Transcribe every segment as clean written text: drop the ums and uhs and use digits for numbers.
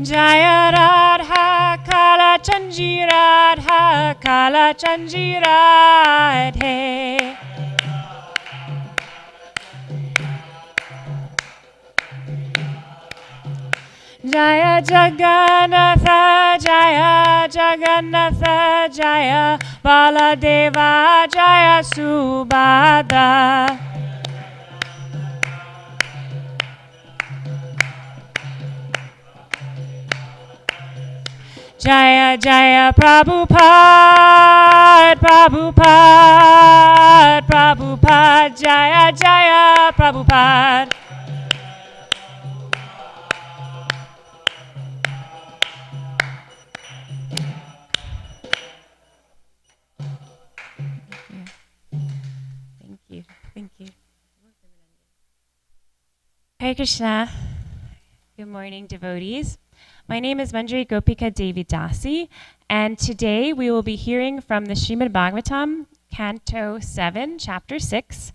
Jaya Radha Kala Chanji Radha Kala Chanji Radhe. Jaya Jagannatha Jaya Jagannatha Jaya Baladeva Jaya Subhadra. Jaya Jaya Prabhupada Prabhupada Prabhupada Jaya Jaya Prabhupada. Thank you. Hare Krishna. Good morning, devotees. My name is Manjari Gopika Devi Dasi, and today we will be hearing from the Srimad Bhagavatam, Canto 7, Chapter 6,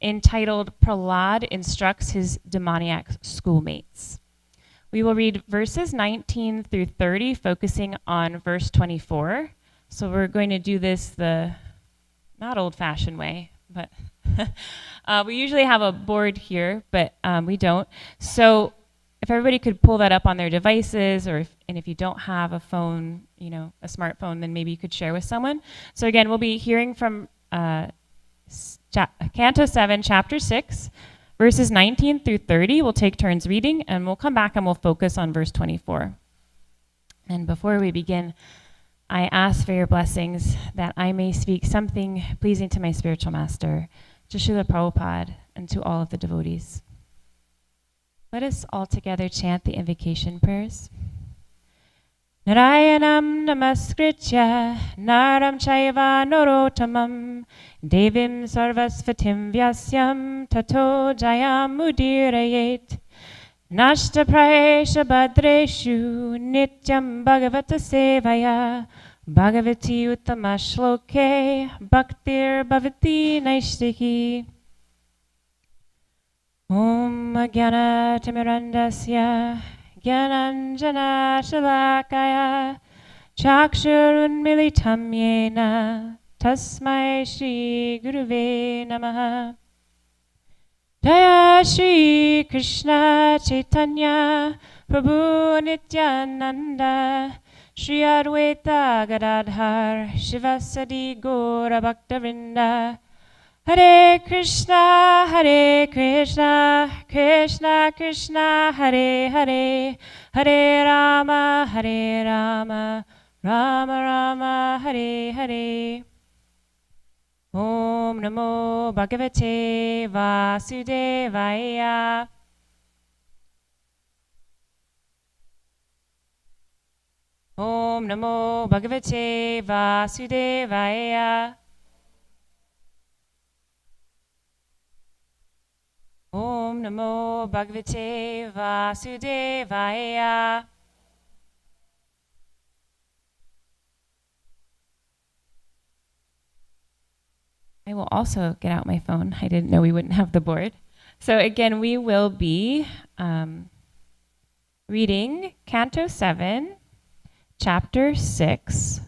entitled Prahlad Instructs His Demoniac Schoolmates. We will read verses 19 through 30, focusing on verse 24. So we're going to do this the not old-fashioned way, but we usually have a board here, but we don't. So if everybody could pull that up on their devices, and if you don't have a phone, a smartphone, then maybe you could share with someone. So again, we'll be hearing from Canto 7, Chapter 6, verses 19 through 30. We'll take turns reading, and we'll come back and we'll focus on verse 24. And before we begin, I ask for your blessings that I may speak something pleasing to my spiritual master, to Srila Prabhupada, and to all of the devotees. Let us all together chant the invocation prayers. Narayanam namaskritya naram chaiva norotamam devim sarvasvatim vyasyam tato jayam udirayet nashta prayesha badreshu nityam bhagavata sevaya bhagavati uttama shloke bhaktir bhavati naishtiki. Om Jnana Timirandasya Jnananjana Shalakaya Chakshurunmilitam Yena Tasmai Shri Guruve Namaha. Jaya Shri Krishna Chaitanya Prabhu Nityananda Shri Advaita Gadadhar Shivasadi Gaura Bhaktavinda. Hare Krishna, Krishna Krishna, Hare Hare, Hare Rama, Rama Rama, Hare Hare. Om Namo Bhagavate Vasudevaya. Om Namo Bhagavate Vasudevaya. Om Namo Bhagavate Vasudevaya. I will also get out my phone. I didn't know we wouldn't have the board. So again, we will be reading Canto 7, Chapter 6,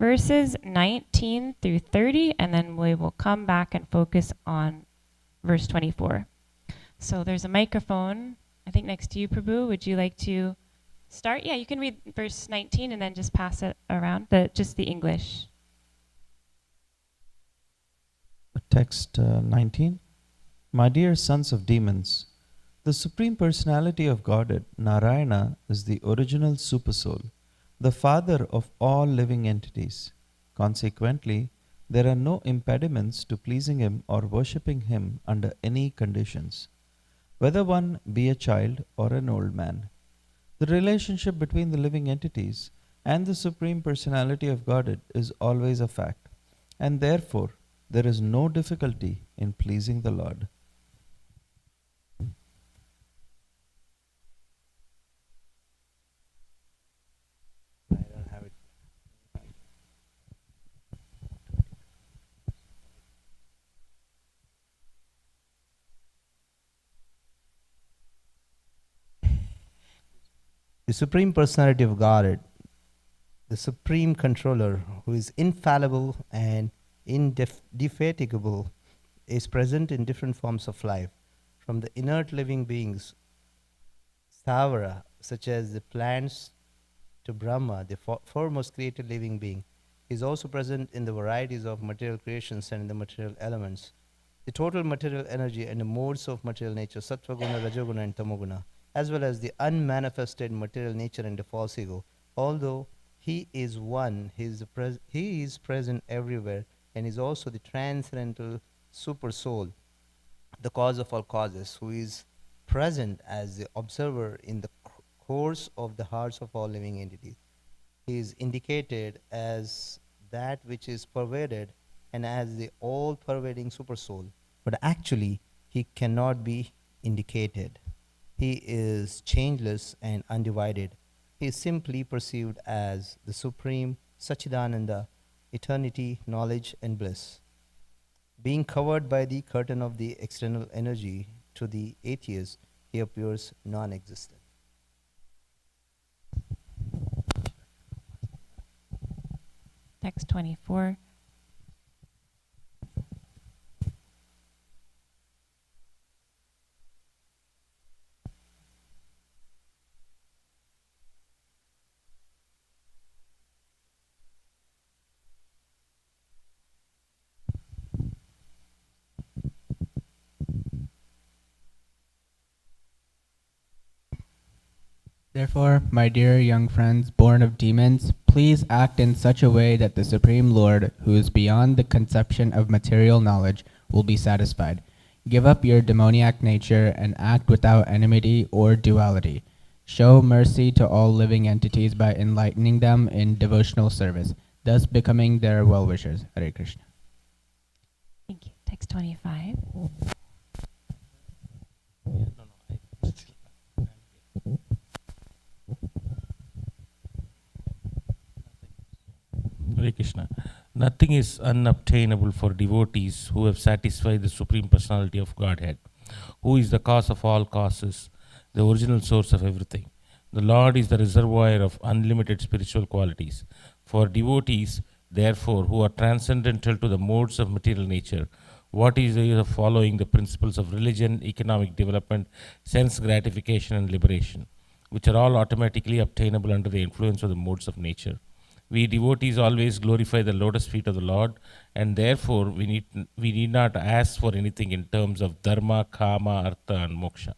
verses 19 through 30, and then we will come back and focus on verse 24. So there's a microphone, I think, next to you, Prabhu. Would you like to start? Yeah, you can read verse 19 and then just pass it around, just the English. Text 19. My dear sons of demons, the Supreme Personality of Godhead, Narayana, is the original Supersoul, the father of all living entities. Consequently, there are no impediments to pleasing him or worshipping him under any conditions, whether one be a child or an old man. The relationship between the living entities and the Supreme Personality of Godhead is always a fact, and therefore there is no difficulty in pleasing the Lord. Supreme Personality of Godhead, the Supreme Controller, who is infallible and indefatigable, is present in different forms of life, from the inert living beings, Stavara, such as the plants, to Brahma, the foremost created living being. He is also present in the varieties of material creations and in the material elements. The total material energy and the modes of material nature, Sattva Guna, Rajoguna, and Tamoguna, as well as the unmanifested material nature and the false ego. Although he is one, he is present everywhere and is also the transcendental super soul, the cause of all causes, who is present as the observer in the course of the hearts of all living entities. He is indicated as that which is pervaded and as the all pervading super soul, but actually he cannot be indicated. He is changeless and undivided. He is simply perceived as the supreme Sachidananda, eternity, knowledge, and bliss. Being covered by the curtain of the external energy, to the atheist, he appears non existent. Text 24. Therefore, my dear young friends, born of demons, please act in such a way that the Supreme Lord, who is beyond the conception of material knowledge, will be satisfied. Give up your demoniac nature and act without enmity or duality. Show mercy to all living entities by enlightening them in devotional service, thus becoming their well-wishers. Hare Krishna. Thank you. Text 25. Hare Krishna. Nothing is unobtainable for devotees who have satisfied the Supreme Personality of Godhead, who is the cause of all causes, the original source of everything. The Lord is the reservoir of unlimited spiritual qualities. For devotees, therefore, who are transcendental to the modes of material nature, what is the use of following the principles of religion, economic development, sense gratification, and liberation, which are all automatically obtainable under the influence of the modes of nature? We devotees always glorify the lotus feet of the Lord, and therefore we need not ask for anything in terms of dharma, kama, artha, and moksha.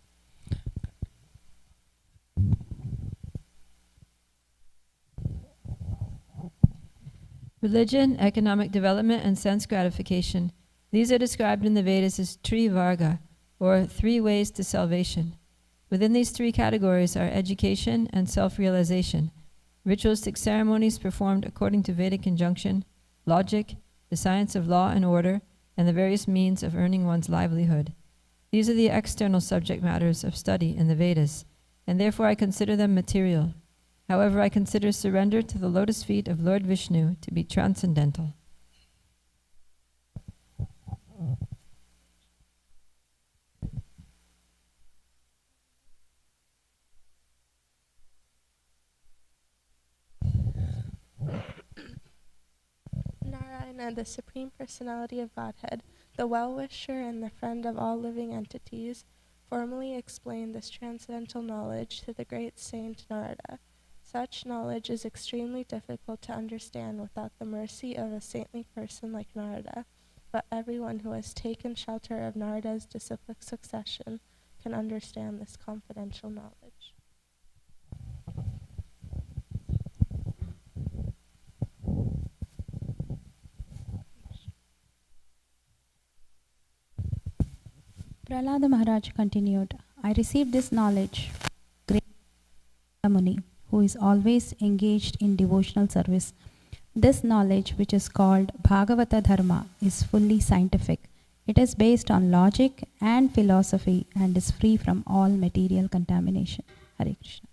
Religion, economic development, and sense gratification. These are described in the Vedas as Trivarga, or three ways to salvation. Within these three categories are education and self-realization, ritualistic ceremonies performed according to Vedic injunction, logic, the science of law and order, and the various means of earning one's livelihood. These are the external subject matters of study in the Vedas, and therefore I consider them material. However, I consider surrender to the lotus feet of Lord Vishnu to be transcendental. Narayana, the Supreme Personality of Godhead, the well-wisher and the friend of all living entities, formally explained this transcendental knowledge to the great saint Narada. Such knowledge is extremely difficult to understand without the mercy of a saintly person like Narada, but everyone who has taken shelter of Narada's disciplic succession can understand this confidential knowledge. Prahlada Maharaj continued, I received this knowledge from great Muni, who is always engaged in devotional service. This knowledge, which is called Bhagavata Dharma, is fully scientific. It is based on logic and philosophy and is free from all material contamination. Hare Krishna.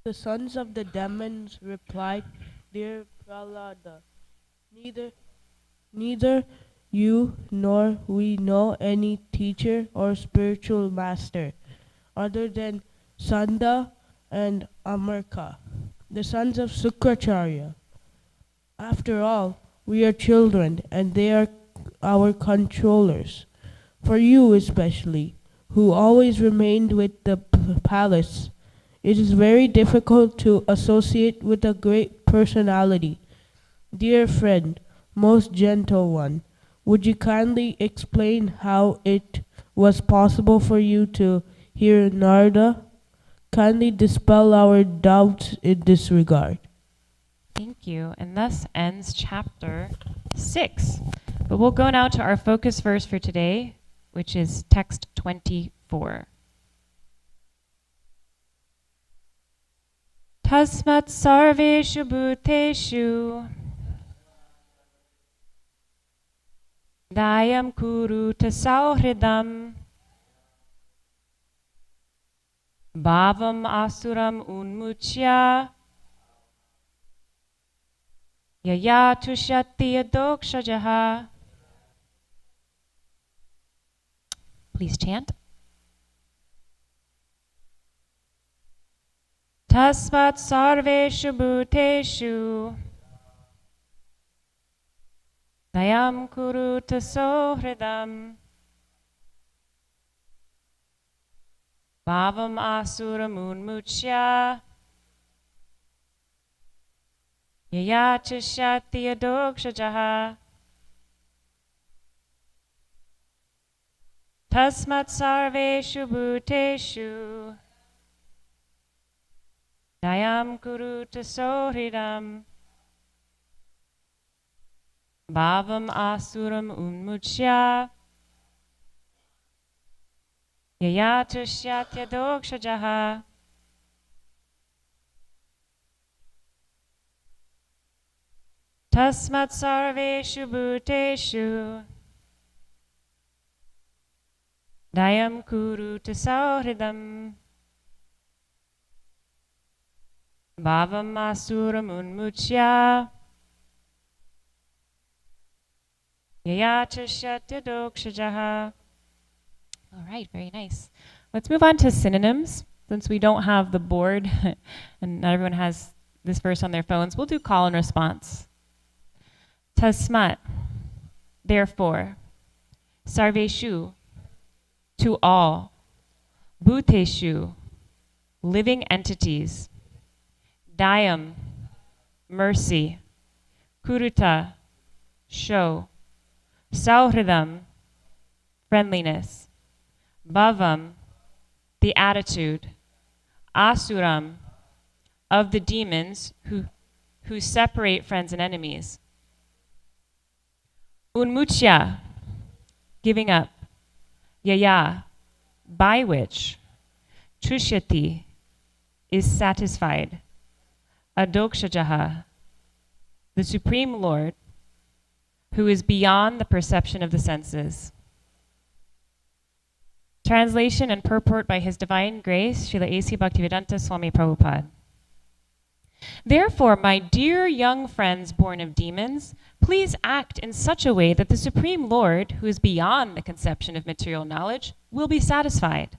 The sons of the demons replied, Dear Prahlada, Neither, neither you nor we know any teacher or spiritual master other than Sanda and Amarka, the sons of Sukracharya. After all, we are children, and they are our controllers. For you especially, who always remained with the palace, it is very difficult to associate with a great personality. Dear friend, most gentle one, would you kindly explain how it was possible for you to hear Narada? Kindly dispel our doubts in this regard. Thank you. And thus ends chapter 6. But we'll go now to our focus verse for today, which is text 24. Tasmat sarveshu bhuteshu dayam kuru tasauhridam bhavam asuram unmuchya yaya tushati adokshajaha. Please chant. Tasmat sarveshu bhuteshu dayam kuru tasohridam bhavam asuram unmuchya yaya chishati adokshajaha. Tasmat sarveshu bhuteshu dayam kuru tasohridam bhavam asuram unmuchya yaya tushyatya dokshajaha. Tasmat sarveshu bhuteshu dayam kuru tasauhridam bhavam asuram unmuchya yaya tushyatya dokshajaha. All right, very nice. Let's move on to synonyms. Since we don't have the board and not everyone has this verse on their phones, we'll do call and response. Tasmat, therefore. Sarveshu, to all. Bhuteshu, living entities. Dayam, mercy. Kuruta, show. Sauhridam, friendliness. Bhavam, the attitude. Asuram, of the demons who separate friends and enemies. Unmuchya, giving up. Yaya, by which. Tushyati, is satisfied. Adokshajaha, the Supreme Lord, who is beyond the perception of the senses. Translation and purport by His Divine Grace, Srila A.C. Bhaktivedanta Swami Prabhupada. Therefore, my dear young friends born of demons, please act in such a way that the Supreme Lord, who is beyond the conception of material knowledge, will be satisfied.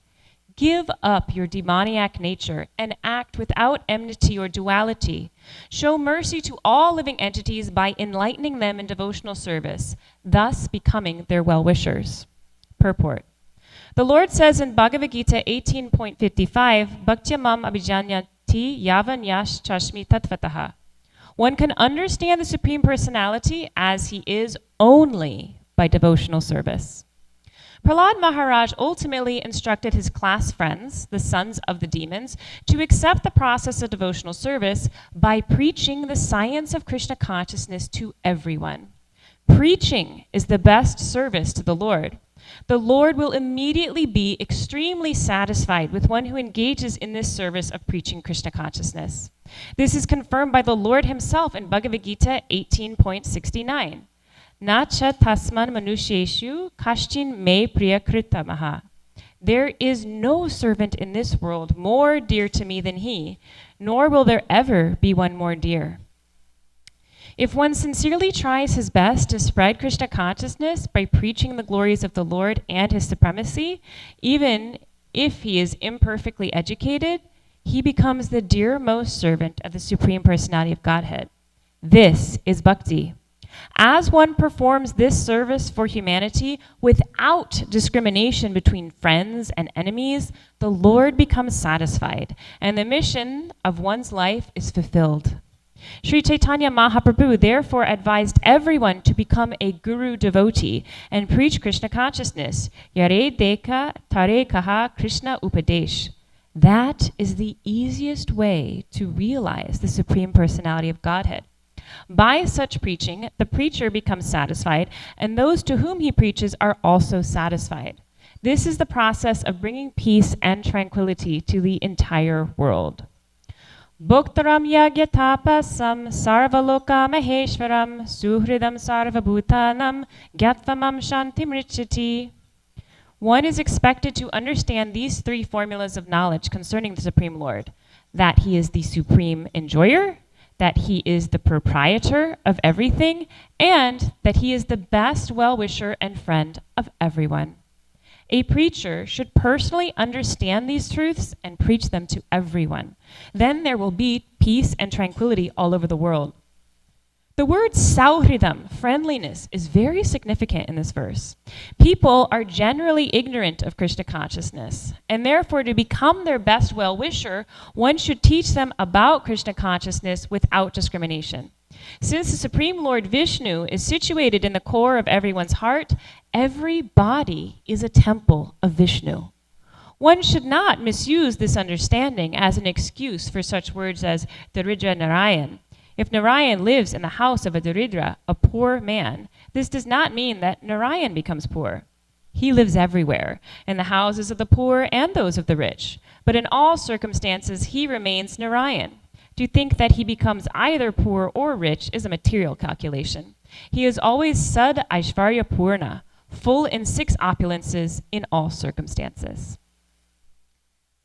Give up your demoniac nature and act without enmity or duality. Show mercy to all living entities by enlightening them in devotional service, thus becoming their well-wishers. Purport. The Lord says in Bhagavad Gita 18.55, Bhaktyamam abhijanyati yavan yash chashmi tatvataha. One can understand the Supreme Personality as He is only by devotional service. Prahlad Maharaj ultimately instructed his class friends, the sons of the demons, to accept the process of devotional service by preaching the science of Krishna consciousness to everyone. Preaching is the best service to the Lord. The Lord will immediately be extremely satisfied with one who engages in this service of preaching Krishna consciousness. This is confirmed by the Lord Himself in Bhagavad Gita 18.69. Nacha tasman manusheshu kashchin me priyakritamaha. There is no servant in this world more dear to me than he, nor will there ever be one more dear. If one sincerely tries his best to spread Krishna consciousness by preaching the glories of the Lord and his supremacy, even if he is imperfectly educated, he becomes the dearmost servant of the Supreme Personality of Godhead. This is bhakti. As one performs this service for humanity without discrimination between friends and enemies, the Lord becomes satisfied, and the mission of one's life is fulfilled. Sri Chaitanya Mahaprabhu therefore advised everyone to become a guru devotee and preach Krishna consciousness. Yare deka tare kaha Krishna upadesh. That is the easiest way to realize the Supreme Personality of Godhead. By such preaching, the preacher becomes satisfied, and those to whom he preaches are also satisfied. This is the process of bringing peace and tranquility to the entire world. Bhuktaram yagyatapasam sarvaloka maheshwaram suhridam sarvabhutanam gyatvamam shantimrichati. One is expected to understand these three formulas of knowledge concerning the Supreme Lord: that he is the supreme enjoyer, that he is the proprietor of everything, and that he is the best well-wisher and friend of everyone. A preacher should personally understand these truths and preach them to everyone. Then there will be peace and tranquility all over the world. The word sauhridam, friendliness, is very significant in this verse. People are generally ignorant of Krishna consciousness, and therefore to become their best well-wisher, one should teach them about Krishna consciousness without discrimination. Since the Supreme Lord Vishnu is situated in the core of everyone's heart, every body is a temple of Vishnu. One should not misuse this understanding as an excuse for such words as Daridra Narayan. If Narayan lives in the house of a Daridra, a poor man, this does not mean that Narayan becomes poor. He lives everywhere, in the houses of the poor and those of the rich. But in all circumstances, he remains Narayan. To think that he becomes either poor or rich is a material calculation. He is always Sad Aishvarya Purna, full in 6 opulences in all circumstances.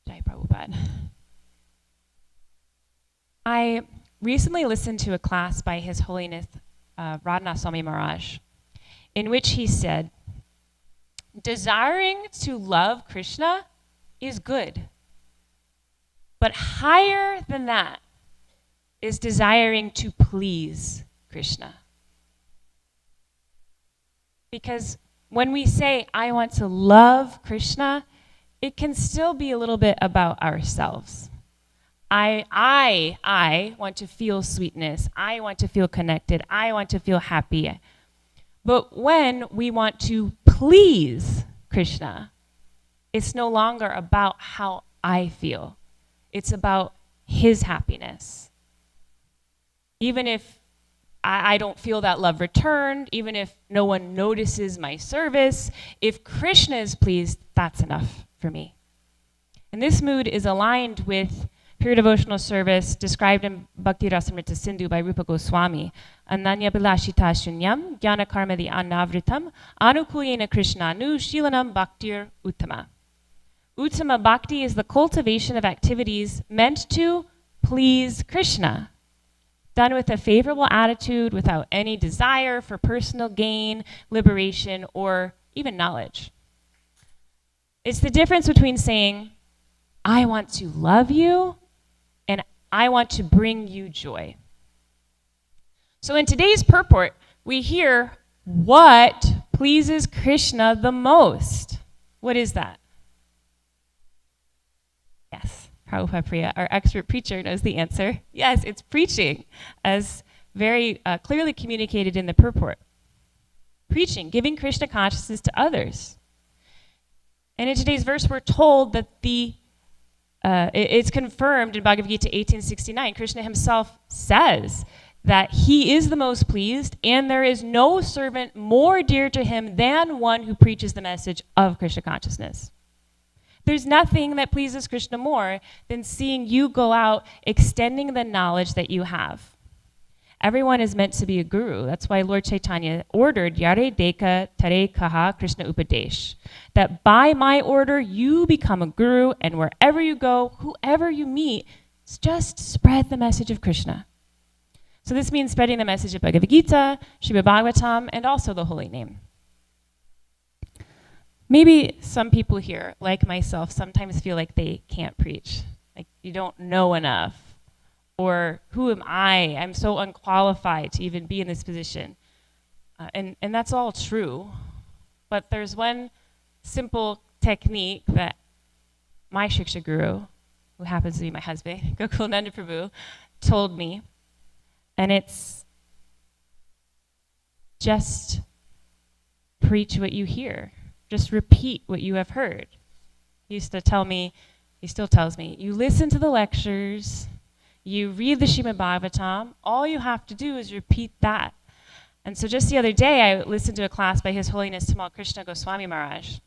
Jai Prabhupada. I recently listened to a class by His Holiness Radhanath Swami Maharaj, in which he said, desiring to love Krishna is good, but higher than that is desiring to please Krishna. Because when we say, I want to love Krishna, it can still be a little bit about ourselves. I want to feel sweetness. I want to feel connected. I want to feel happy. But when we want to please Krishna, it's no longer about how I feel. It's about his happiness. Even if I don't feel that love returned, even if no one notices my service, if Krishna is pleased, that's enough for me. And this mood is aligned with pure devotional service described in Bhakti Rasamrita Sindhu by Rupa Goswami. Ananya bilashita shunyam, jnana karmadi anavritam, anukulyena krishnanu, shilanam bhaktir uttama. Uttama bhakti is the cultivation of activities meant to please Krishna, done with a favorable attitude, without any desire for personal gain, liberation, or even knowledge. It's the difference between saying, I want to love you, and I want to bring you joy. So in today's purport, we hear what pleases Krishna the most. What is that? Yes, Prabhupada Priya, our expert preacher, knows the answer. Yes, it's preaching, as very clearly communicated in the purport. Preaching, giving Krishna consciousness to others. And in today's verse, we're told that it's confirmed in Bhagavad Gita 1869. Krishna himself says that he is the most pleased, and there is no servant more dear to him than one who preaches the message of Krishna consciousness. There's nothing that pleases Krishna more than seeing you go out extending the knowledge that you have. Everyone is meant to be a guru. That's why Lord Chaitanya ordered Yare Deka Tare Kaha Krishna Upadesh, that by my order you become a guru, and wherever you go, whoever you meet, just spread the message of Krishna. So this means spreading the message of Bhagavad Gita, Srimad Bhagavatam, and also the holy name. Maybe some people here, like myself, sometimes feel like they can't preach, like you don't know enough, or who am I? I'm so unqualified to even be in this position. And that's all true, but there's one simple technique that my Shiksha Guru, who happens to be my husband, Gokulananda Prabhu, told me, and it's just preach what you hear. Just repeat what you have heard. He used to tell me, he still tells me, you listen to the lectures, you read the Srimad Bhagavatam, all you have to do is repeat that. And so just the other day, I listened to a class by His Holiness Tamal Krishna Goswami Maharaj.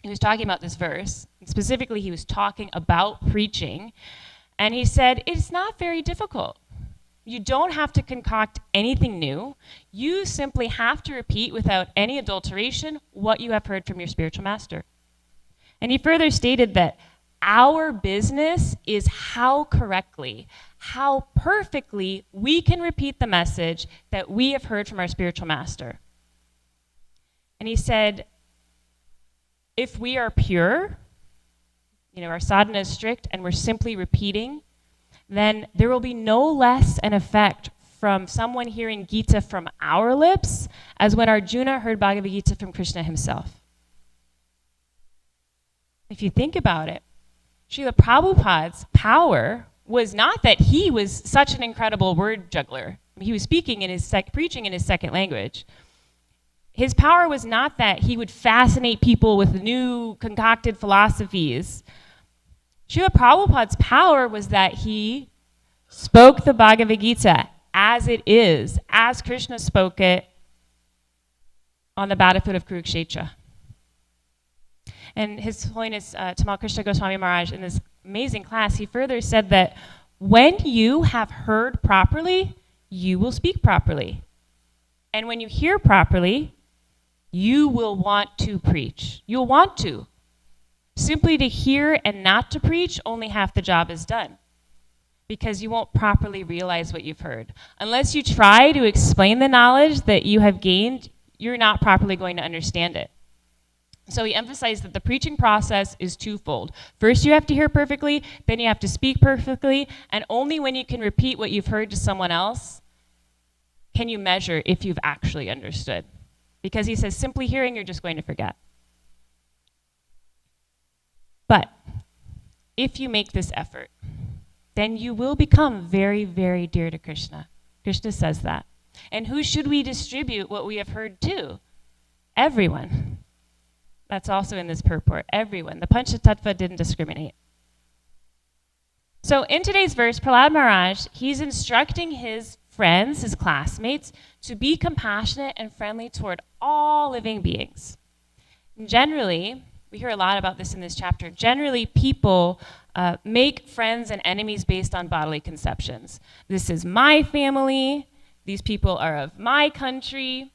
He was talking about this verse, and specifically he was talking about preaching, and he said, it's not very difficult. You don't have to concoct anything new. You simply have to repeat without any adulteration what you have heard from your spiritual master. And he further stated that our business is how correctly, how perfectly we can repeat the message that we have heard from our spiritual master. And he said, if we are pure, our sadhana is strict, and we're simply repeating, then there will be no less an effect from someone hearing Gita from our lips as when Arjuna heard Bhagavad Gita from Krishna himself. If you think about it, Srila Prabhupada's power was not that he was such an incredible word juggler. He was speaking in his preaching in his second language. His power was not that he would fascinate people with new concocted philosophies. Srila Prabhupada's power was that he spoke the Bhagavad Gita as it is, as Krishna spoke it on the battlefield of Kurukshetra. And His Holiness Tamal Krishna Goswami Maharaj, in this amazing class, he further said that when you have heard properly, you will speak properly. And when you hear properly, you will want to preach. You'll want to. Simply to hear and not to preach, only half the job is done, because you won't properly realize what you've heard. Unless you try to explain the knowledge that you have gained, you're not properly going to understand it. So he emphasized that the preaching process is twofold. First, you have to hear perfectly, then you have to speak perfectly, and only when you can repeat what you've heard to someone else can you measure if you've actually understood. Because he says, simply hearing, you're just going to forget. But if you make this effort, then you will become very, very dear to Krishna. Krishna says that. And who should we distribute what we have heard to? Everyone. That's also in this purport. Everyone. The Panchatattva didn't discriminate. So in today's verse, Prahlad Maharaj, he's instructing his friends, his classmates, to be compassionate and friendly toward all living beings. And generally, we hear a lot about this in this chapter. Generally, people make friends and enemies based on bodily conceptions. This is my family. These people are of my country.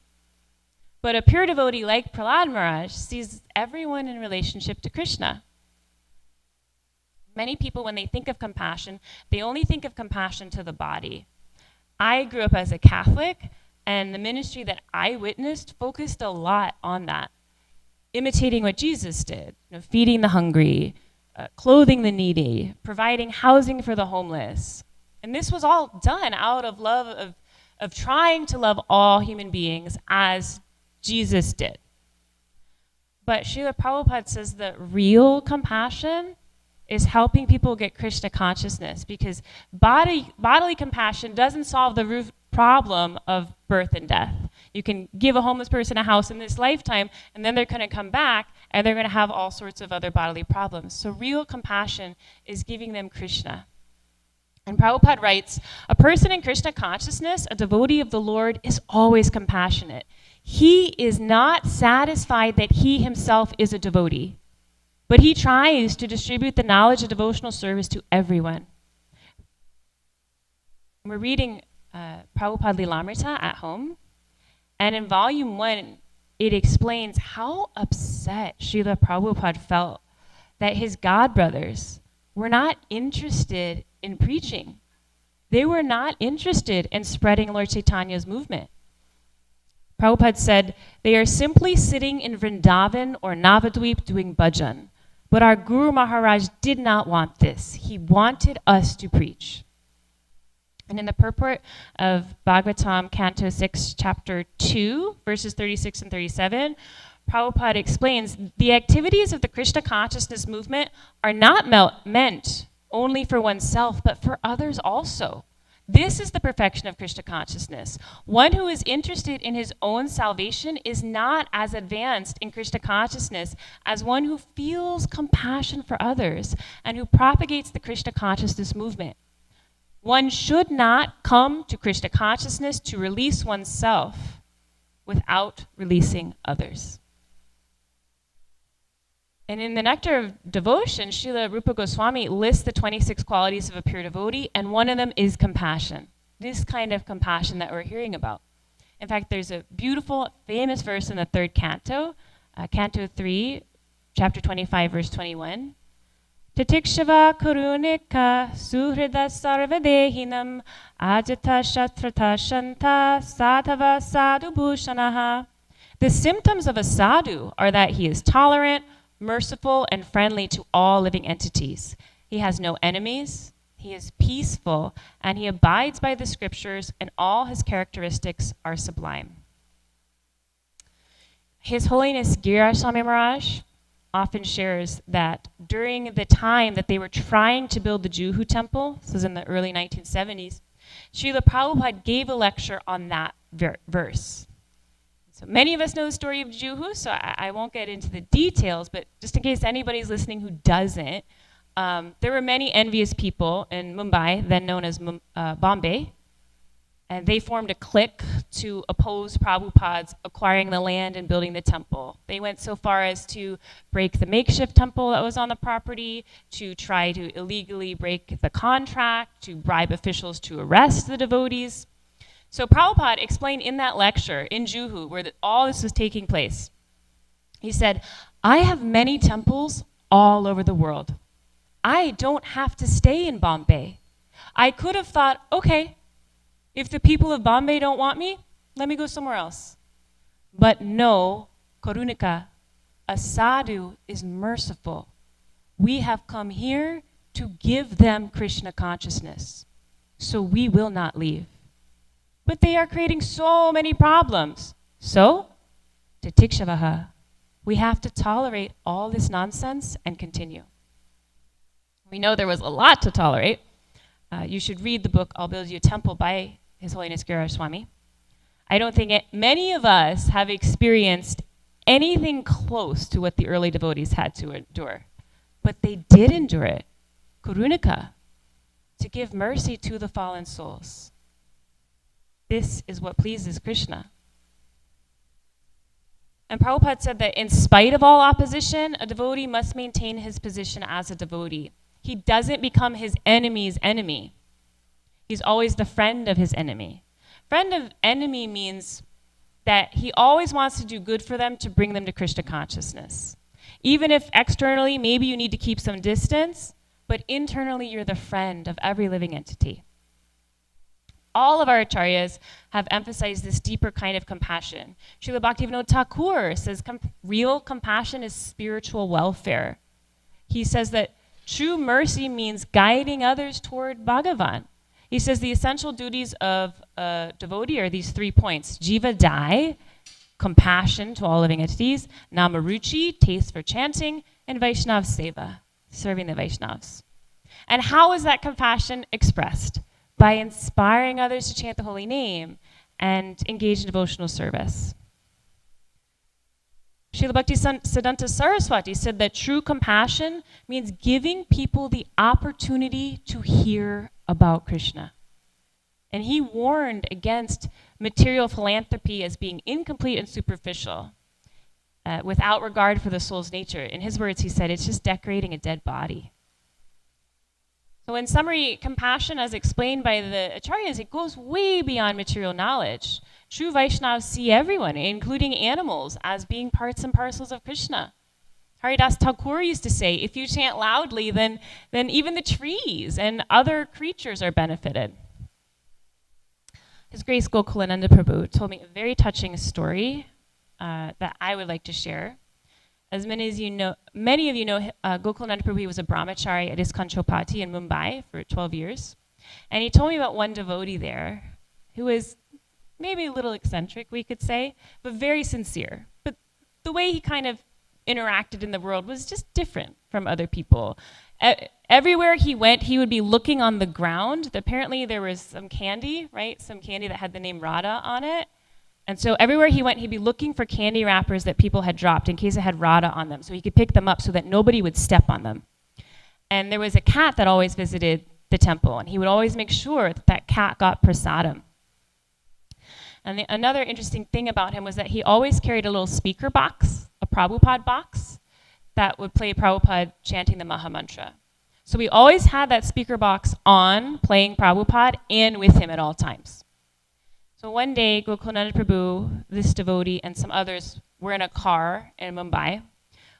But a pure devotee like Prahlad Maharaj sees everyone in relationship to Krishna. Many people, when they think of compassion, they only think of compassion to the body. I grew up as a Catholic, and the ministry that I witnessed focused a lot on that. Imitating what Jesus did, feeding the hungry, clothing the needy, providing housing for the homeless. And this was all done out of love of trying to love all human beings as Jesus did. But Srila Prabhupada says that real compassion is helping people get Krishna consciousness, because bodily compassion doesn't solve the root problem of birth and death. You can give a homeless person a house in this lifetime, and then they're going to come back, and they're going to have all sorts of other bodily problems. So real compassion is giving them Krishna. And Prabhupada writes, a person in Krishna consciousness, a devotee of the Lord, is always compassionate. He is not satisfied that he himself is a devotee, but he tries to distribute the knowledge of devotional service to everyone. We're reading Prabhupada Lilamrita at home, and in volume 1, it explains how upset Srila Prabhupada felt that his godbrothers were not interested in preaching. They were not interested in spreading Lord Chaitanya's movement. Prabhupada said, they are simply sitting in Vrindavan or Navadvip doing bhajan. But our Guru Maharaj did not want this. He wanted us to preach. And in the purport of Bhagavatam, Canto 6, Chapter 2, verses 36 and 37, Prabhupada explains, the activities of the Krishna consciousness movement are not meant only for oneself, but for others also. This is the perfection of Krishna consciousness. One who is interested in his own salvation is not as advanced in Krishna consciousness as one who feels compassion for others and who propagates the Krishna consciousness movement. One should not come to Krishna consciousness to release oneself without releasing others. And in the Nectar of Devotion, Srila Rupa Goswami lists the 26 qualities of a pure devotee, and one of them is compassion. This kind of compassion that we're hearing about. In fact, there's a beautiful, famous verse in the third canto, Canto 3, Chapter 25, verse 21. Tatikshava karunika suhrida sarvadehinam ajata shatrata shanta sadhava sadhu bhushanaha. The symptoms of a sadhu are that he is tolerant, merciful, and friendly to all living entities. He has no enemies, he is peaceful, and he abides by the scriptures, and all his characteristics are sublime. His Holiness Giriraj Swami Maharaj often shares that during the time that they were trying to build the Juhu temple, this was in the early 1970s, Srila Prabhupada gave a lecture on that verse. So many of us know the story of Juhu, so I won't get into the details, but just in case anybody's listening who doesn't, there were many envious people in Mumbai, then known as Bombay, and they formed a clique to oppose Prabhupada's acquiring the land and building the temple. They went so far as to break the makeshift temple that was on the property, to try to illegally break the contract, to bribe officials to arrest the devotees. So Prabhupada explained in that lecture in Juhu, where all this was taking place, he said, I have many temples all over the world. I don't have to stay in Bombay. I could have thought, okay, if the people of Bombay don't want me, let me go somewhere else. But no, Karunika, a sadhu is merciful. We have come here to give them Krishna consciousness, so we will not leave. But they are creating so many problems. So, titikshavaha, we have to tolerate all this nonsense and continue. We know there was a lot to tolerate. You should read the book, I'll Build You a Temple by His Holiness Giriraj Swami. I don't think many of us have experienced anything close to what the early devotees had to endure. But they did endure it. Karunika, to give mercy to the fallen souls. This is what pleases Krishna. And Prabhupada said that in spite of all opposition, a devotee must maintain his position as a devotee. He doesn't become his enemy's enemy. He's always the friend of his enemy. Friend of enemy means that he always wants to do good for them to bring them to Krishna consciousness. Even if externally maybe you need to keep some distance, but internally you're the friend of every living entity. All of our acharyas have emphasized this deeper kind of compassion. Srila Bhaktivinoda Thakur says real compassion is spiritual welfare. He says that true mercy means guiding others toward Bhagavan. He says the essential duties of a devotee are these 3 points. Jiva dai, compassion to all living entities. Namaruchi, taste for chanting. And Vaishnav seva, serving the Vaishnavas. And how is that compassion expressed? By inspiring others to chant the holy name and engage in devotional service. Srila Bhaktisiddhanta Saraswati said that true compassion means giving people the opportunity to hear about Krishna. And he warned against material philanthropy as being incomplete and superficial, without regard for the soul's nature. In his words, he said, it's just decorating a dead body. So in summary, compassion, as explained by the acharyas, it goes way beyond material knowledge. True Vaishnavas see everyone, including animals, as being parts and parcels of Krishna. Haridas Thakur used to say, if you chant loudly, then even the trees and other creatures are benefited. His Grace Gokulananda Prabhu told me a very touching story that I would like to share. As many of you know, Gokulananda Prabhu was a brahmachari at ISKCON Chowpatty in Mumbai for 12 years. And he told me about one devotee there who was maybe a little eccentric, we could say, but very sincere. But the way he kind of interacted in the world was just different from other people. Everywhere he went, he would be looking on the ground. Apparently there was some candy, right? Some candy that had the name Radha on it. And so everywhere he went, he'd be looking for candy wrappers that people had dropped in case it had Radha on them, so he could pick them up so that nobody would step on them. And there was a cat that always visited the temple, and he would always make sure that that cat got prasadam. And another interesting thing about him was that he always carried a little speaker box, a Prabhupada box, that would play Prabhupada chanting the Maha Mantra. So we always had that speaker box on, playing Prabhupada, and with him at all times. So one day, Gokulananda Prabhu, this devotee, and some others were in a car in Mumbai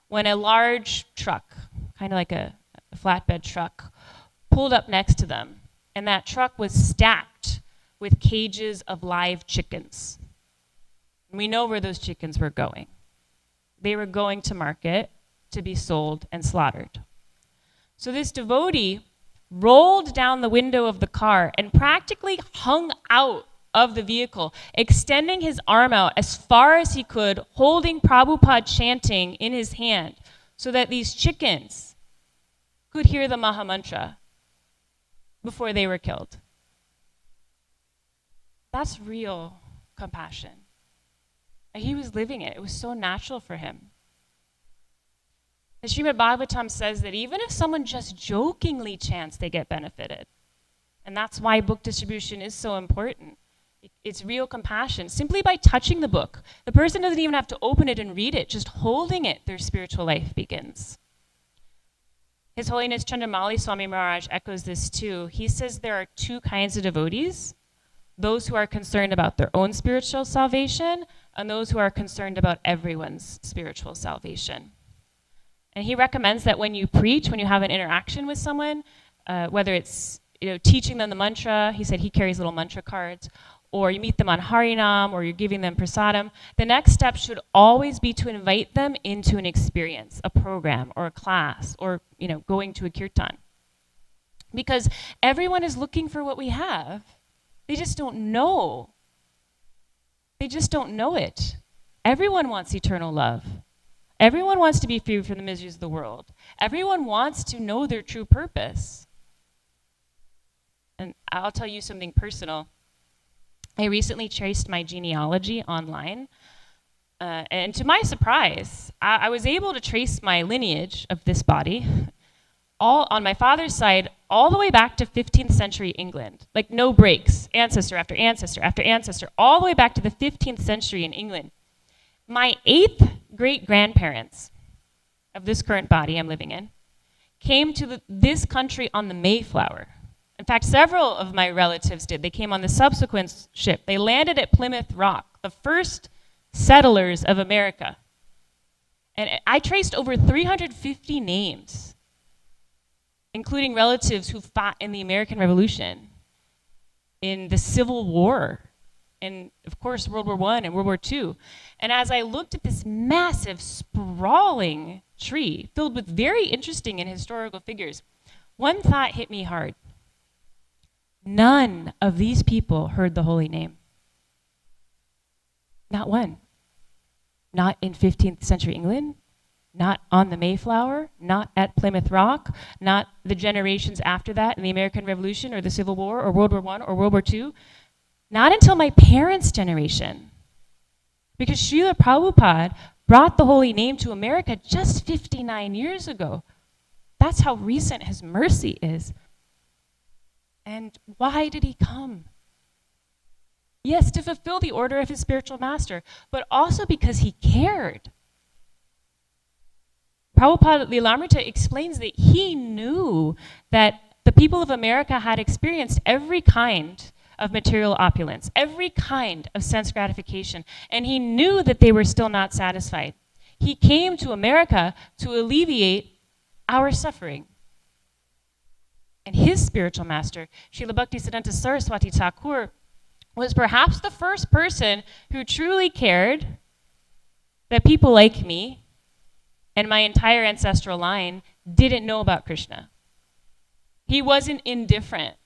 when a large truck, kind of like a flatbed truck, pulled up next to them. And that truck was stacked with cages of live chickens. And we know where those chickens were going. They were going to market to be sold and slaughtered. So this devotee rolled down the window of the car and practically hung out of the vehicle, extending his arm out as far as he could, holding Prabhupada chanting in his hand so that these chickens could hear the Maha Mantra before they were killed. That's real compassion. And he was living it. It was so natural for him. The Srimad Bhagavatam says that even if someone just jokingly chants, they get benefited. And that's why book distribution is so important. It's real compassion. Simply by touching the book, the person doesn't even have to open it and read it. Just holding it, their spiritual life begins. His Holiness Chandramali Swami Maharaj echoes this too. He says there are two kinds of devotees: those who are concerned about their own spiritual salvation and those who are concerned about everyone's spiritual salvation. And he recommends that when you preach, when you have an interaction with someone, whether it's teaching them the mantra, he said he carries little mantra cards, or you meet them on Harinam, or you're giving them prasadam, the next step should always be to invite them into an experience, a program, or a class, or going to a kirtan. Because everyone is looking for what we have. They just don't know. They just don't know it. Everyone wants eternal love. Everyone wants to be free from the miseries of the world. Everyone wants to know their true purpose. And I'll tell you something personal. I recently traced my genealogy online, and to my surprise, I was able to trace my lineage of this body, all on my father's side, all the way back to 15th century England, like no breaks, ancestor after ancestor after ancestor, all the way back to the 15th century in England. My 8th great-grandparents of this current body I'm living in came to this country on the Mayflower. In fact, several of my relatives did. They came on the subsequent ship. They landed at Plymouth Rock, the first settlers of America. And I traced over 350 names, including relatives who fought in the American Revolution, in the Civil War, and of course World War I and World War II. And as I looked at this massive, sprawling tree filled with very interesting and historical figures, one thought hit me hard. None of these people heard the holy name. Not one. Not in 15th century England, not on the Mayflower, not at Plymouth Rock, not the generations after that in the American Revolution or the Civil War or World War I or World War II. Not until my parents' generation. Because Srila Prabhupada brought the holy name to America just 59 years ago. That's how recent his mercy is. And why did he come? Yes, to fulfill the order of his spiritual master, but also because he cared. Prabhupada Lilamrita explains that he knew that the people of America had experienced every kind of material opulence, every kind of sense gratification, and he knew that they were still not satisfied. He came to America to alleviate our suffering. And his spiritual master, Srila Bhaktisiddhanta Saraswati Thakur, was perhaps the first person who truly cared that people like me and my entire ancestral line didn't know about Krishna. He wasn't indifferent.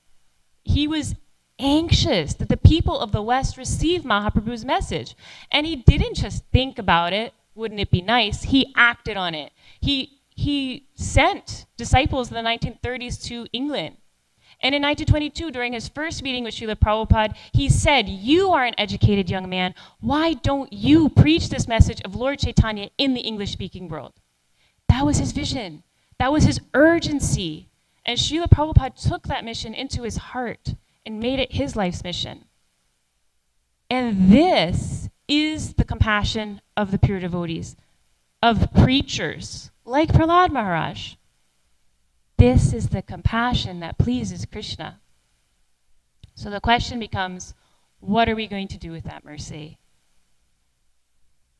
He was anxious that the people of the West receive Mahaprabhu's message. And he didn't just think about it, wouldn't it be nice? He acted on it. He sent disciples in the 1930s to England. And in 1922, during his first meeting with Srila Prabhupada, he said, "You are an educated young man. Why don't you preach this message of Lord Chaitanya in the English-speaking world?" That was his vision. That was his urgency. And Srila Prabhupada took that mission into his heart and made it his life's mission. And this is the compassion of the pure devotees, of preachers like Prahlad Maharaj. This is the compassion that pleases Krishna. So the question becomes, what are we going to do with that mercy?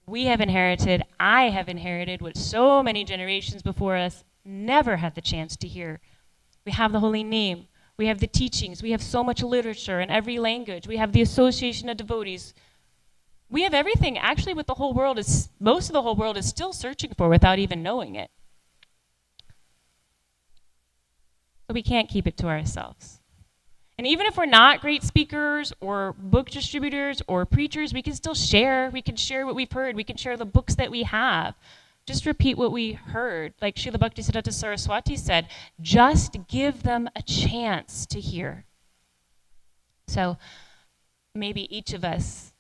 We have inherited, I have inherited what so many generations before us never had the chance to hear. We have the holy name, we have the teachings, we have so much literature in every language, we have the association of devotees. We have everything actually what the whole world is, most of the whole world is still searching for without even knowing it. But we can't keep it to ourselves. And even if we're not great speakers or book distributors or preachers, we can still share. We can share what we've heard. We can share the books that we have. Just repeat what we heard. Like Srila Bhaktisiddhanta Saraswati said, just give them a chance to hear. So maybe each of us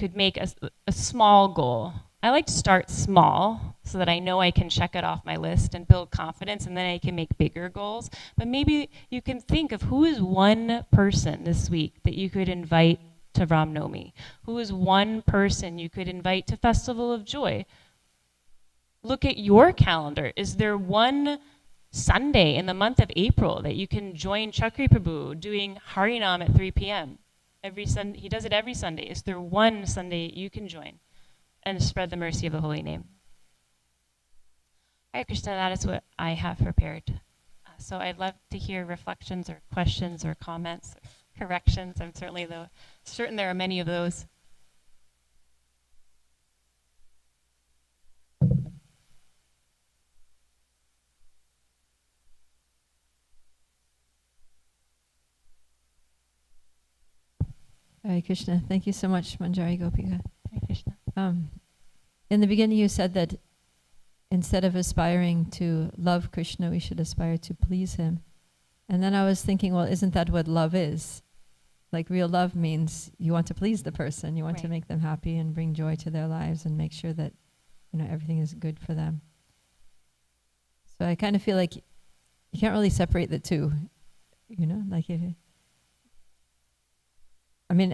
could make a small goal. I like to start small so that I know I can check it off my list and build confidence, and then I can make bigger goals. But maybe you can think of who is one person this week that you could invite to Ram Navami? Who is one person you could invite to Festival of Joy? Look at your calendar. Is there one Sunday in the month of April that you can join Chakri Prabhu doing Harinam at 3 p.m.? Every Sunday, he does it every Sunday. Is there one Sunday you can join and spread the mercy of the holy name? Hare Krishna, that is what I have prepared. So I'd love to hear reflections or questions or comments or corrections. I'm certainly certain there are many of those. Hare Krishna. Thank you so much, Manjari Gopika. Hare Krishna. In the beginning you said that instead of aspiring to love Krishna, we should aspire to please him. And then I was thinking, well, isn't that what love is? Like real love means you want to please the person, you want to make them happy and bring joy to their lives and make sure that, everything is good for them. So I kind of feel like you can't really separate the two, like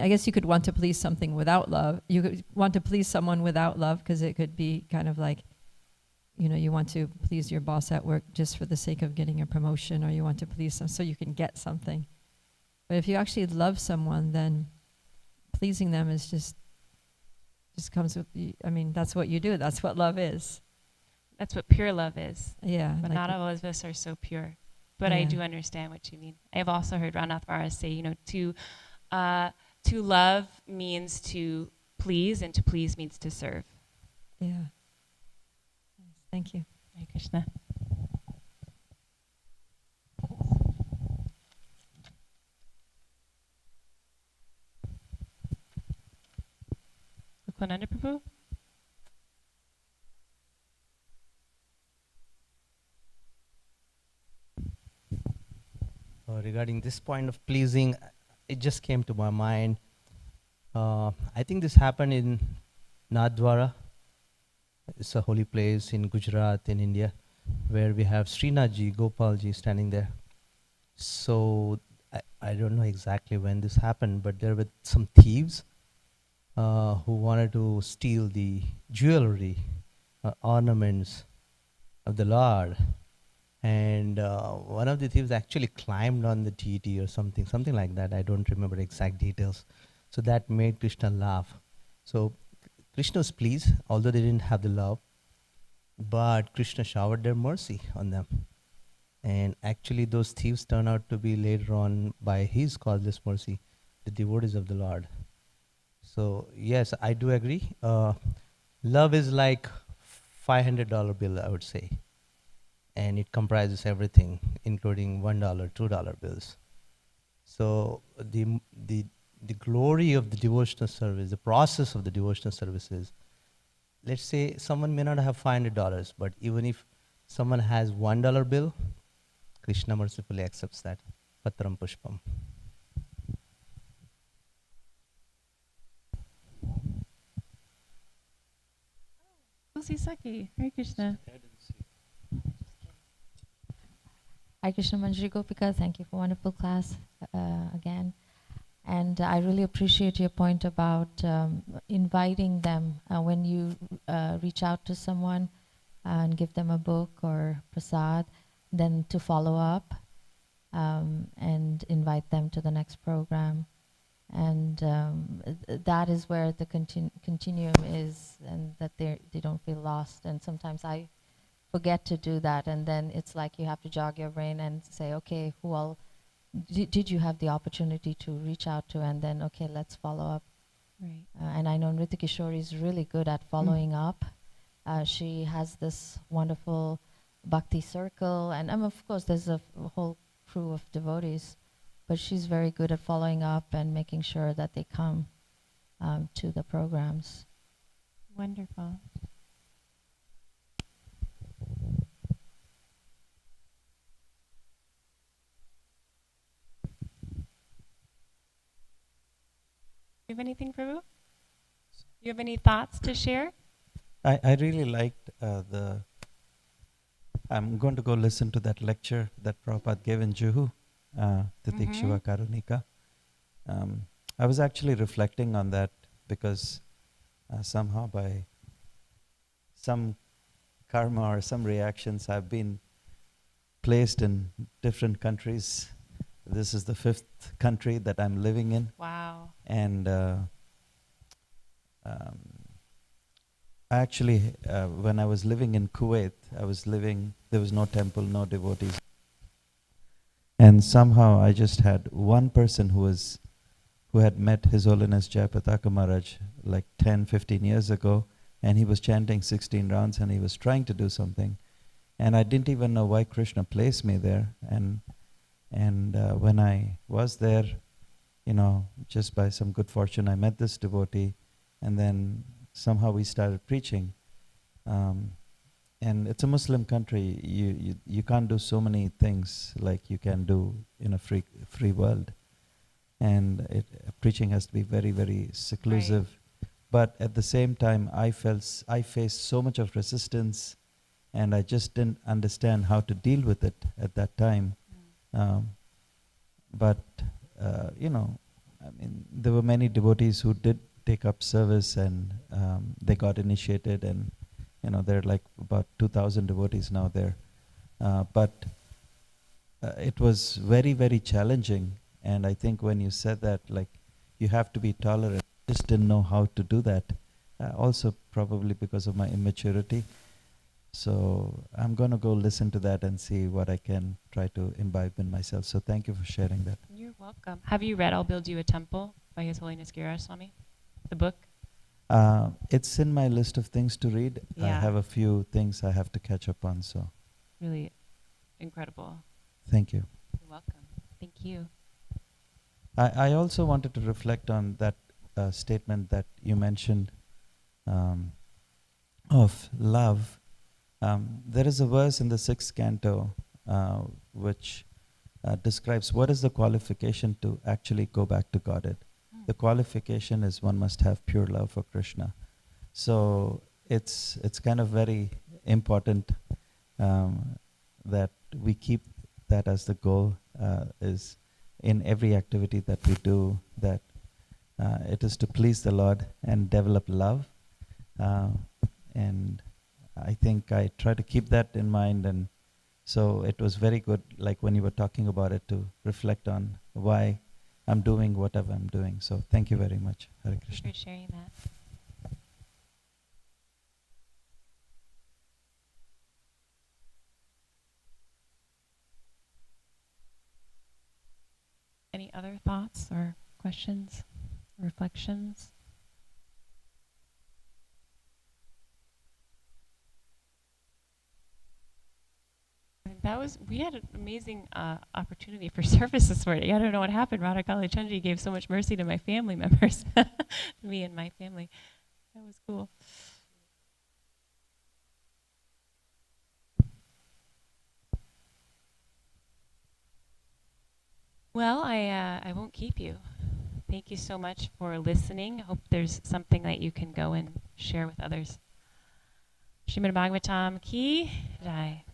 I guess you could want to please something without love. You could want to please someone without love because it could be kind of like, you want to please your boss at work just for the sake of getting a promotion, or you want to please them so you can get something. But if you actually love someone, then pleasing them is just comes with, that's what you do. That's what love is. That's what pure love is. Yeah. But not all of us are so pure. But I do understand what you mean. I've also heard Ranath Maharaj say, to love means to please, and to please means to serve. Yeah. Thank you. Hare Krishna. Uklananda Prabhu? Regarding this point of pleasing, it just came to my mind. I think this happened in Nadwara. It's a holy place in Gujarat in India, where we have Srinathji, Gopalji standing there. So I don't know exactly when this happened, but there were some thieves who wanted to steal the jewelry, ornaments of the Lord. And one of the thieves actually climbed on the deity or something like that. I don't remember exact details. So that made Krishna laugh. So Krishna was pleased, although they didn't have the love, but Krishna showered their mercy on them. And actually those thieves turned out to be later on, by his causeless mercy, the devotees of the Lord. So yes, I do agree. Love is like $500 bill, I would say, and it comprises everything, including $1, $2 bills. So the glory of the devotional service, the process of the devotional service is, let's say someone may not have $500, but even if someone has $1 bill, Krishna mercifully accepts that. Patram Pushpam. Saki, Hare Krishna. Hare Krishna Manjari Gopika, thank you for wonderful class again. And I really appreciate your point about inviting them when you reach out to someone and give them a book or prasad, then to follow up and invite them to the next program. And that is where the continuum is, and that they don't feel lost. And sometimes I forget to do that, and then it's like you have to jog your brain and say, okay, who all did you have the opportunity to reach out to, and then okay, let's follow up. Right. And I know Nrita Kishore is really good at following up. She has this wonderful bhakti circle, and of course there's a whole crew of devotees, but she's very good at following up and making sure that they come to the programs. Wonderful. You have anything, Prabhu? You have any thoughts to share? I really liked I'm going to go listen to that lecture that Prabhupada gave in Juhu, Titikshava Karunika. I was actually reflecting on that because somehow by some karma or some reactions I've been placed in different countries. This is the 5th country that I'm living in. Wow. And actually, when I was living in Kuwait, there was no temple, no devotees. And somehow I just had one person who had met His Holiness Jayapataka Maharaj like 10, 15 years ago, and he was chanting 16 rounds and he was trying to do something. And I didn't even know why Krishna placed me there. And when I was there, just by some good fortune, I met this devotee, and then somehow we started preaching. And it's a Muslim country. You can't do so many things like you can do in a free world. And preaching has to be very, very seclusive. Right. But at the same time, I faced so much of resistance, and I just didn't understand how to deal with it at that time. There were many devotees who did take up service, and they got initiated, and there are like about 2,000 devotees now there. But it was very, very challenging. And I think when you said that, like, you have to be tolerant, I just didn't know how to do that. Also probably because of my immaturity. So I'm going to go listen to that and see what I can try to imbibe in myself. So thank you for sharing that. You're welcome. Have you read I'll Build You a Temple by His Holiness Giriraj Swami? The book? It's in my list of things to read. Yeah. I have a few things I have to catch up on. So really incredible. Thank you. You're welcome. Thank you. I also wanted to reflect on that statement that you mentioned of love. There is a verse in the 6th canto which describes what is the qualification to actually go back to Godhead. The qualification is one must have pure love for Krishna. So it's kind of very important that we keep that as the goal, is in every activity that we do, that it is to please the Lord and develop love. And I think I try to keep that in mind, and so it was very good, like when you were talking about it, to reflect on why I'm doing whatever I'm doing. So thank you very much. Hare Krishna. Thank you for sharing that. Any other thoughts or questions, reflections? We had an amazing opportunity for service this morning. I don't know what happened. Radha Kali Chandji gave so much mercy to my family members, me and my family. That was cool. Well, I won't keep you. Thank you so much for listening. I hope there's something that you can go and share with others. Srimad Bhagavatam ki jai.